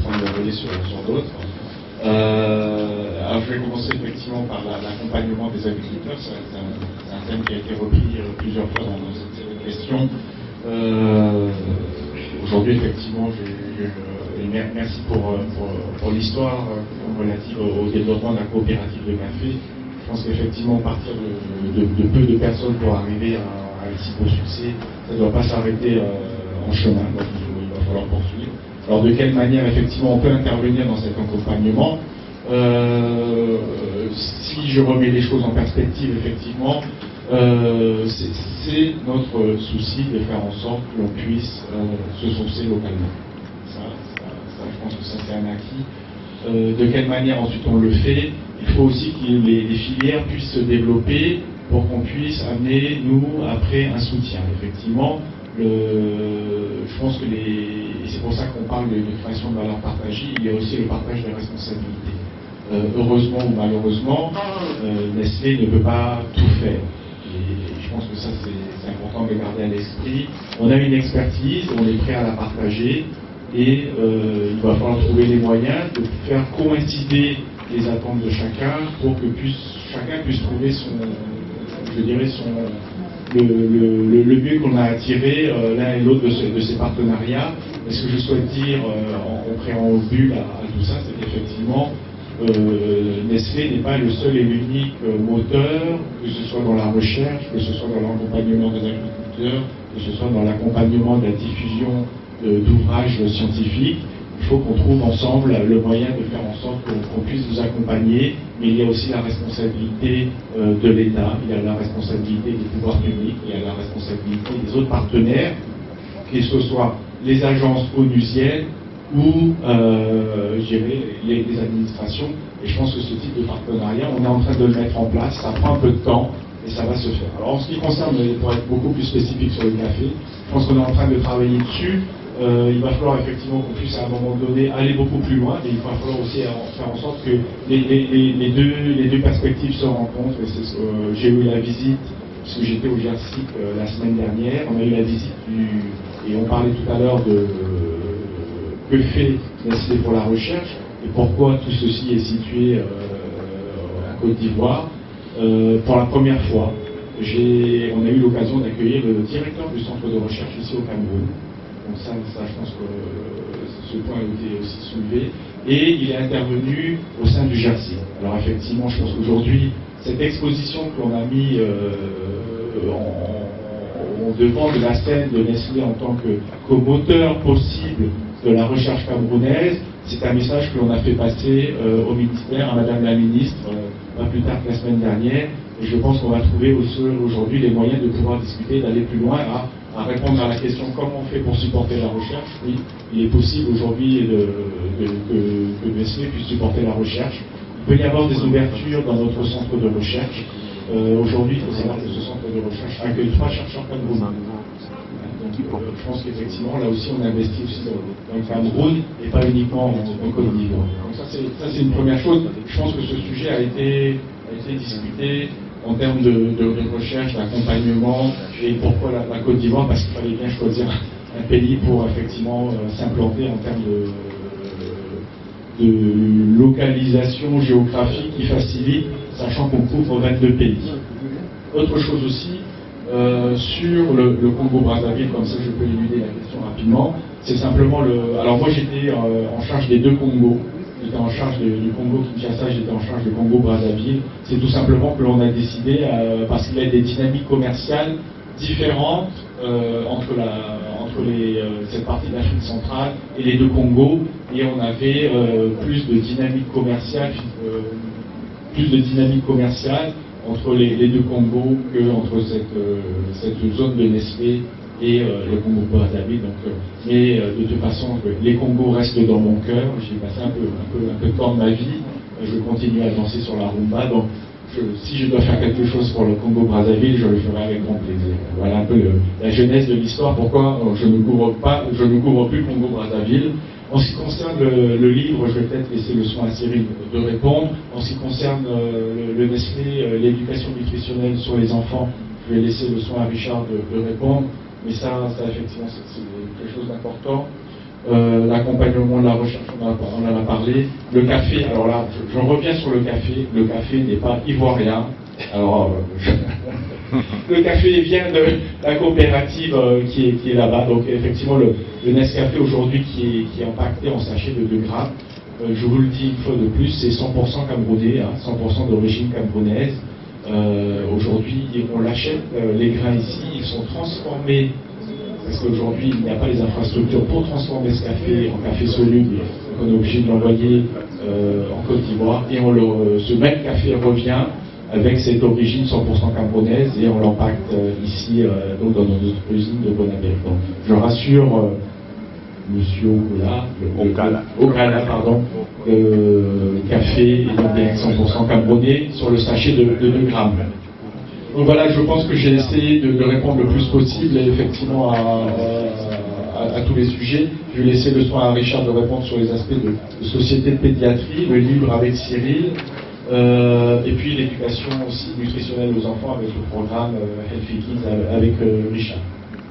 prendre le relais sur d'autres. Alors je vais commencer effectivement par l'accompagnement des agriculteurs. C'est un thème qui a été repris plusieurs fois dans cette série de questions. Aujourd'hui, effectivement, merci pour l'histoire relative au développement de la coopérative de café. Je pense qu'effectivement, partir de peu de personnes pour arriver à un si beau succès, ça ne doit pas s'arrêter en chemin, donc il va falloir poursuivre. Alors de quelle manière, effectivement, on peut intervenir dans cet accompagnement? Si je remets les choses en perspective, effectivement, c'est notre souci de faire en sorte que l'on puisse se sourcer localement. Ça, je pense que ça c'est un acquis. De quelle manière ensuite on le fait? Il faut aussi que les filières puissent se développer pour qu'on puisse amener, nous, après, un soutien. Effectivement, je pense que c'est pour ça qu'on parle de création de valeur partagée, il y a aussi le partage des responsabilités. Heureusement ou malheureusement, Nestlé ne peut pas tout faire. Et je pense que ça, c'est important de le garder à l'esprit. On a une expertise, on est prêt à la partager, et il va falloir trouver les moyens de faire coïncider les attentes de chacun pour que chacun puisse trouver le mieux qu'on a attiré l'un et l'autre de ces partenariats. Et ce que je souhaite dire en préambule à tout ça, c'est qu'effectivement, Nestlé n'est pas le seul et l'unique moteur, que ce soit dans la recherche, que ce soit dans l'accompagnement des agriculteurs, que ce soit dans l'accompagnement de la diffusion d'ouvrages scientifiques. Il faut qu'on trouve ensemble le moyen de faire en sorte qu'on puisse vous accompagner, mais il y a aussi la responsabilité de l'État, il y a la responsabilité des pouvoirs publics, il y a la responsabilité des autres partenaires, que ce soit les agences onusiennes ou les administrations. Et je pense que ce type de partenariat, on est en train de le mettre en place, ça prend un peu de temps, et ça va se faire. Alors en ce qui concerne, pour être beaucoup plus spécifique sur le café, je pense qu'on est en train de travailler dessus. Il va falloir effectivement qu'on puisse à un moment donné aller beaucoup plus loin, et il va falloir aussi faire en sorte que les deux perspectives se rencontrent. J'ai eu la visite, puisque j'étais au GERSIC la semaine dernière, on a eu la visite et on parlait tout à l'heure de que fait Nestlé pour la recherche et pourquoi tout ceci est situé en Côte d'Ivoire. Pour la première fois, on a eu l'occasion d'accueillir le directeur du centre de recherche ici au Cameroun. Donc ça, je pense que ce point a été aussi soulevé. Et il est intervenu au sein du GERSIC. Alors effectivement, je pense qu'aujourd'hui, cette exposition que l'on a mis devant de la scène de Nestlé en tant que moteur possible de la recherche camerounaise, c'est un message que l'on a fait passer au ministère, à Madame la Ministre, pas plus tard que la semaine dernière. Et je pense qu'on va trouver aujourd'hui les moyens de pouvoir discuter, d'aller plus loin, à répondre à la question comment on fait pour supporter la recherche. Oui, il est possible aujourd'hui que Nestlé puisse supporter la recherche. Il peut y avoir des ouvertures dans notre centre de recherche. Aujourd'hui, il faut savoir que ce centre de recherche accueille 3 chercheurs camerounais. Donc je pense qu'effectivement, là aussi, on investit aussi dans le Cameroun et pas uniquement en Côte d'Ivoire. Donc ça, c'est une première chose. Je pense que ce sujet a été discuté en termes de recherche, d'accompagnement, et pourquoi la Côte d'Ivoire? Parce qu'il fallait bien choisir un pays pour effectivement s'implanter en termes de localisation géographique qui facilite, sachant qu'on couvre 22 pays. Autre chose aussi, sur le Congo-Brazzaville, comme ça je peux éluder la question rapidement, c'est simplement alors moi j'étais en charge des 2 Congos. J'étais en charge du Congo-Kinshasa, j'étais en charge du Congo-Brazzaville. C'est tout simplement que l'on a décidé, parce qu'il y a des dynamiques commerciales différentes entre cette partie d'Afrique centrale et les 2 Congos, et on avait plus de dynamique commerciale entre les 2 Congos que entre cette zone de Nestlé et le Congo-Brazzaville. Mais de toute façon, les Congos restent dans mon cœur. J'ai passé un peu de temps de ma vie. Je continue à danser sur la rumba. Donc, si je dois faire quelque chose pour le Congo-Brazzaville, je le ferai avec grand plaisir. Voilà un peu la genèse de l'histoire. Pourquoi je ne couvre plus le Congo-Brazzaville. En ce qui concerne le livre, je vais peut-être laisser le soin à Cyril de répondre. En ce qui concerne le Nestlé, l'éducation nutritionnelle sur les enfants, je vais laisser le soin à Richard de répondre. Mais ça effectivement, c'est quelque chose d'important. l'accompagnement de la recherche, on en a parlé. Le café, alors là, je reviens sur le café. Le café n'est pas ivoirien. Alors, le café vient de la coopérative qui est là-bas. Donc, effectivement, le Nescafé aujourd'hui qui est empaqueté en sachet de 2 grammes. Je vous le dis une fois de plus, c'est 100% camerounais, 100% d'origine camerounaise. Aujourd'hui, on l'achète, les grains ici, ils sont transformés, parce qu'aujourd'hui, il n'y a pas les infrastructures pour transformer ce café en café soluble. On est obligé de l'envoyer en Côte d'Ivoire, et ce même café revient avec cette origine 100% camerounaise, et on l'empacte ici, donc dans notre usine de Bonabel. Donc, je rassure Monsieur Ogala, pardon, café et donc bien 100% camerounais sur le sachet de 2 grammes. Donc voilà, je pense que j'ai essayé de répondre le plus possible effectivement à tous les sujets. Je vais laisser le soin à Richard de répondre sur les aspects de société de pédiatrie, le livre avec Cyril, et puis l'éducation aussi nutritionnelle aux enfants avec le programme Healthy Kids avec Richard.